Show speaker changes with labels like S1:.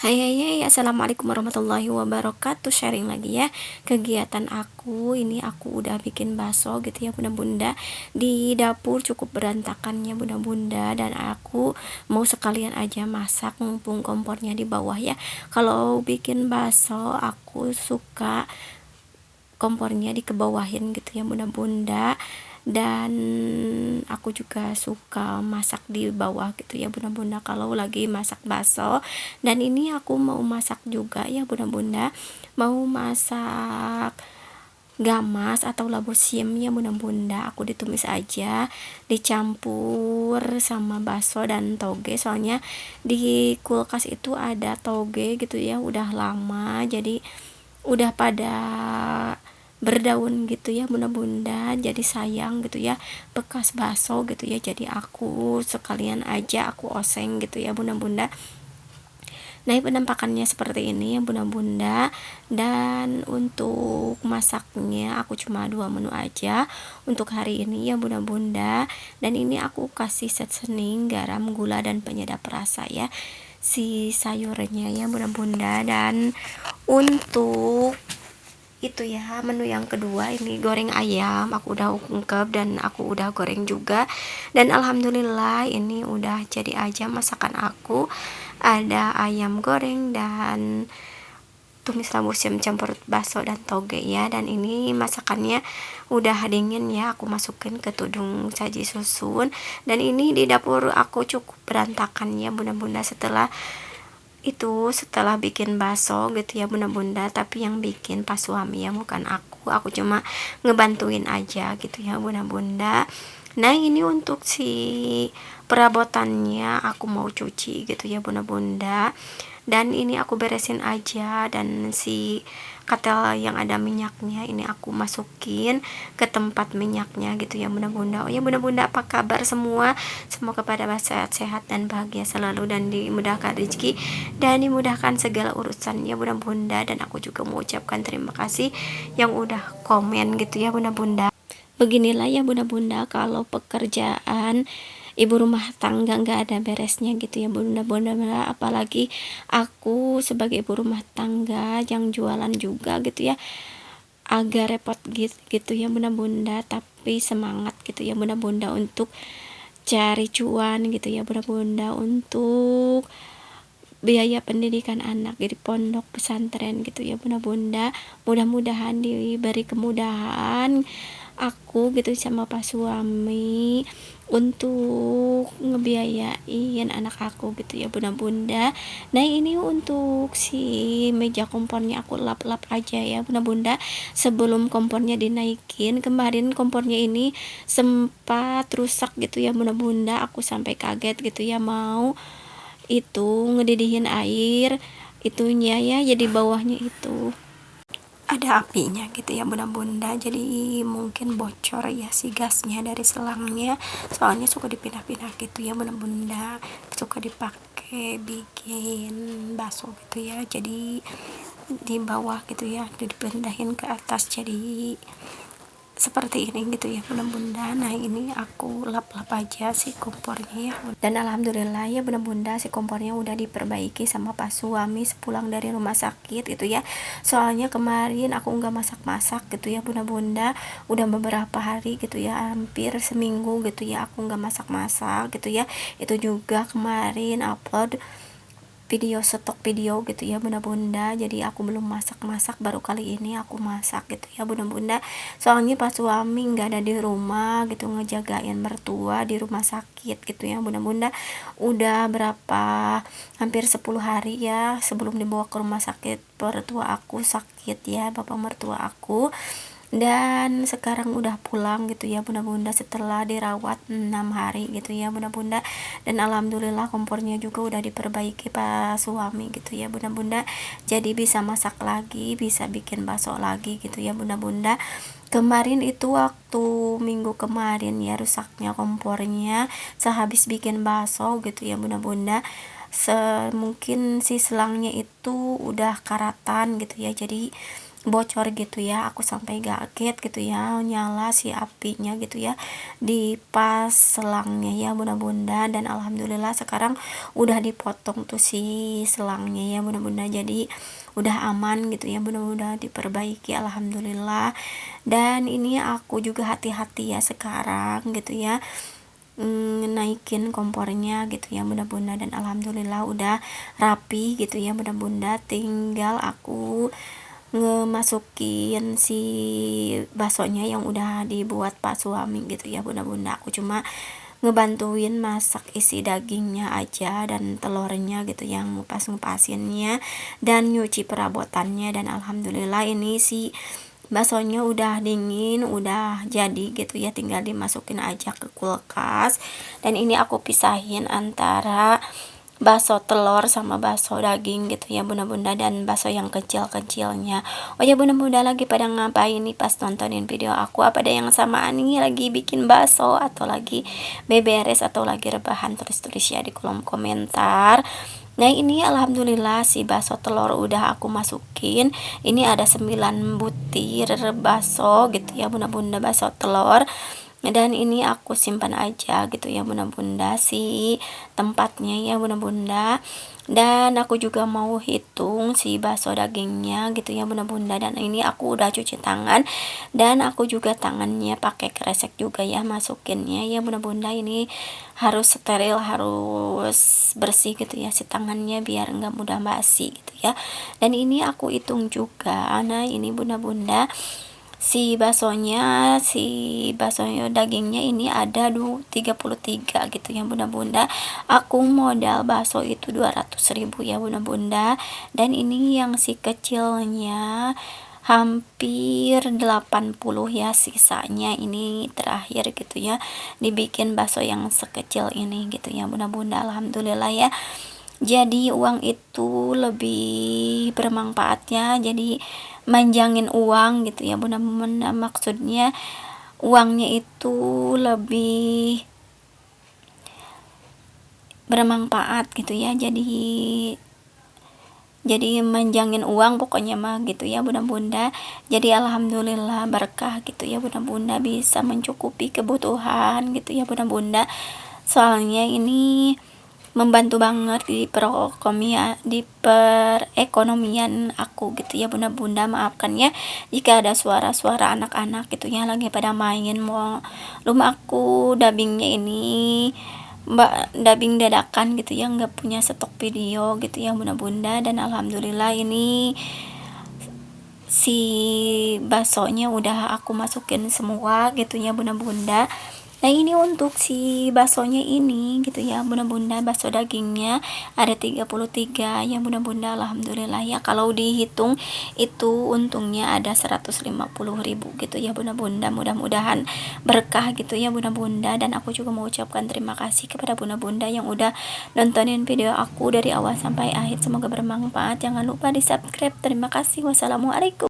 S1: Hai hai hai, assalamualaikum warahmatullahi wabarakatuh. Sharing lagi ya kegiatan aku. Ini aku udah bikin bakso gitu ya bunda-bunda. Di dapur cukup berantakannya bunda-bunda, dan aku mau sekalian aja masak mumpung kompornya di bawah ya. Kalau bikin bakso aku suka kompornya dikebawahin gitu ya bunda-bunda, dan aku juga suka masak di bawah gitu ya bunda-bunda kalau lagi masak bakso. Dan ini aku mau masak juga ya bunda-bunda, mau masak gamas atau labur siam ya bunda-bunda. Aku ditumis aja, dicampur sama bakso dan toge, soalnya di kulkas itu ada toge gitu ya, udah lama jadi udah pada berdaun gitu ya bunda-bunda, jadi sayang gitu ya bekas bakso gitu ya, jadi aku sekalian aja aku oseng gitu ya bunda-bunda. Nah, penampakannya seperti ini ya bunda-bunda. Dan untuk masaknya aku cuma 2 menu aja untuk hari ini ya bunda-bunda. Dan ini aku kasih seasoning, garam, gula, dan penyedap rasa ya si sayurnya ya bunda-bunda. Dan untuk itu ya menu yang kedua, ini goreng ayam, aku udah ungkep dan aku udah goreng juga. Dan alhamdulillah ini udah jadi aja masakan aku. Ada ayam goreng dan tumis labu siam campur bakso dan toge ya. Dan ini masakannya udah dingin ya, aku masukin ke tudung saji susun. Dan ini di dapur aku cukup berantakan ya bunda-bunda, setelah bikin bakso gitu ya bunda-bunda, tapi yang bikin pas suami ya, bukan aku cuma ngebantuin aja gitu ya bunda-bunda. Nah, ini untuk si perabotannya aku mau cuci gitu ya bunda-bunda, dan ini aku beresin aja. Dan si katel yang ada minyaknya ini aku masukin ke tempat minyaknya gitu ya bunda-bunda. Oh ya bunda-bunda, apa kabar semua? Semoga pada sehat-sehat dan bahagia selalu, dan dimudahkan rezeki dan dimudahkan segala urusan ya bunda-bunda. Dan aku juga mau ucapkan terima kasih yang udah komen gitu ya bunda-bunda. Beginilah ya bunda-bunda kalau pekerjaan ibu rumah tangga nggak ada beresnya gitu ya bunda-bunda, apalagi aku sebagai ibu rumah tangga yang jualan juga gitu ya, agak repot gitu ya bunda-bunda. Tapi semangat gitu ya bunda-bunda untuk cari cuan gitu ya bunda-bunda, untuk biaya pendidikan anak di pondok pesantren gitu ya bunda-bunda. Mudah-mudahan diberi kemudahan aku gitu sama pak suami untuk ngebiayain anak aku gitu ya bunda-bunda. Nah, ini untuk si meja kompornya aku lap-lap aja ya bunda-bunda sebelum kompornya dinaikin. Kemarin kompornya ini sempat rusak gitu ya bunda-bunda, aku sampai kaget gitu ya, mau itu ngedidihin air itunya ya, jadi bawahnya itu ada apinya gitu ya bunda-bunda, jadi mungkin bocor ya si gasnya dari selangnya, soalnya suka dipindah-pindah gitu ya bunda-bunda, suka dipakai bikin bakso gitu ya, jadi di bawah gitu ya dipindahin ke atas, jadi seperti ini gitu ya bunda-bunda. Nah, ini aku lap-lap aja si kompornya ya, dan alhamdulillah ya bunda-bunda si kompornya udah diperbaiki sama pak suami sepulang dari rumah sakit gitu ya, soalnya kemarin aku nggak masak-masak gitu ya bunda-bunda, udah beberapa hari gitu ya, hampir seminggu gitu ya aku nggak masak-masak gitu ya. Itu juga kemarin upload video, stok video gitu ya bunda-bunda, jadi aku belum masak-masak, baru kali ini aku masak gitu ya bunda-bunda, soalnya pas suami nggak ada di rumah gitu ngejagain mertua di rumah sakit gitu ya bunda-bunda. Udah berapa, hampir 10 hari ya sebelum dibawa ke rumah sakit, mertua aku sakit ya, bapak mertua aku. Dan sekarang udah pulang gitu ya bunda-bunda setelah dirawat 6 hari gitu ya bunda-bunda. Dan alhamdulillah kompornya juga udah diperbaiki pak suami gitu ya bunda-bunda, jadi bisa masak lagi, bisa bikin bakso lagi gitu ya bunda-bunda. Kemarin itu waktu minggu kemarin ya rusaknya kompornya sehabis bikin bakso gitu ya bunda-bunda, mungkin si selangnya itu udah karatan gitu ya, jadi bocor gitu ya, aku sampai kaget gitu ya, nyala si apinya gitu ya di pas selangnya ya bunda-bunda. Dan alhamdulillah sekarang udah dipotong tuh si selangnya ya bunda-bunda, jadi udah aman gitu ya bunda-bunda, diperbaiki alhamdulillah. Dan ini aku juga hati-hati ya sekarang gitu ya, naikin kompornya gitu ya bunda-bunda. Dan alhamdulillah udah rapi gitu ya bunda-bunda, tinggal aku ngemasukin si baksonya yang udah dibuat pak suami gitu ya bunda-bunda. Aku cuma ngebantuin masak isi dagingnya aja dan telurnya gitu, yang ngupas-ngupasinnya dan nyuci perabotannya. Dan alhamdulillah ini si baksonya udah dingin, udah jadi gitu ya, tinggal dimasukin aja ke kulkas. Dan ini aku pisahin antara bakso telur sama bakso daging gitu ya bunda-bunda, dan bakso yang kecil-kecilnya. Oh ya bunda-bunda, lagi pada ngapain nih pas nontonin video aku? Apa ada yang sama nih, lagi bikin bakso atau lagi beberes atau lagi rebahan? Tulis-tulis ya di kolom komentar. Nah ini alhamdulillah si bakso telur udah aku masukin. Ini ada 9 butir bakso gitu ya bunda-bunda, bakso telur. Dan ini aku simpan aja gitu ya bunda-bunda si tempatnya ya bunda-bunda. Dan aku juga mau hitung si bakso dagingnya gitu ya bunda-bunda. Dan ini aku udah cuci tangan, dan aku juga tangannya pakai kresek juga ya masukinnya ya bunda-bunda. Ini harus steril, harus bersih gitu ya si tangannya, biar enggak mudah basi gitu ya. Dan ini aku hitung juga. Nah ini bunda-bunda, si baksonya dagingnya ini ada 33 gitu ya bunda-bunda. Aku modal bakso itu 200.000 ya bunda-bunda. Dan ini yang si kecilnya hampir 80 ya, sisanya ini terakhir gitu ya dibikin bakso yang sekecil ini gitu ya bunda-bunda. Alhamdulillah ya, jadi uang itu lebih bermanfaatnya, jadi manjangin uang gitu ya bunda-bunda. Maksudnya uangnya itu lebih bermanfaat gitu ya, jadi manjangin uang pokoknya mah gitu ya bunda-bunda. Jadi alhamdulillah berkah gitu ya bunda-bunda, bisa mencukupi kebutuhan gitu ya bunda-bunda. Soalnya ini membantu banget di perekonomian aku gitu ya bunda-bunda. Maafkan ya jika ada suara-suara anak-anak gitu ya lagi pada main. Mau rumah aku dubbingnya ini dubbing dadakan gitu ya, nggak punya stok video gitu ya bunda-bunda. Dan alhamdulillah ini si baksonya udah aku masukin semua gitu ya bunda-bunda. Nah ini untuk si baksonya ini gitu ya bunda-bunda, bakso dagingnya ada 33 ya bunda-bunda. Alhamdulillah ya, kalau dihitung itu untungnya ada 150.000 gitu ya bunda-bunda. Mudah-mudahan berkah gitu ya bunda-bunda. Dan aku juga mau ucapkan terima kasih kepada bunda-bunda yang udah nontonin video aku dari awal sampai akhir, semoga bermanfaat. Jangan lupa di subscribe. Terima kasih. Wassalamualaikum.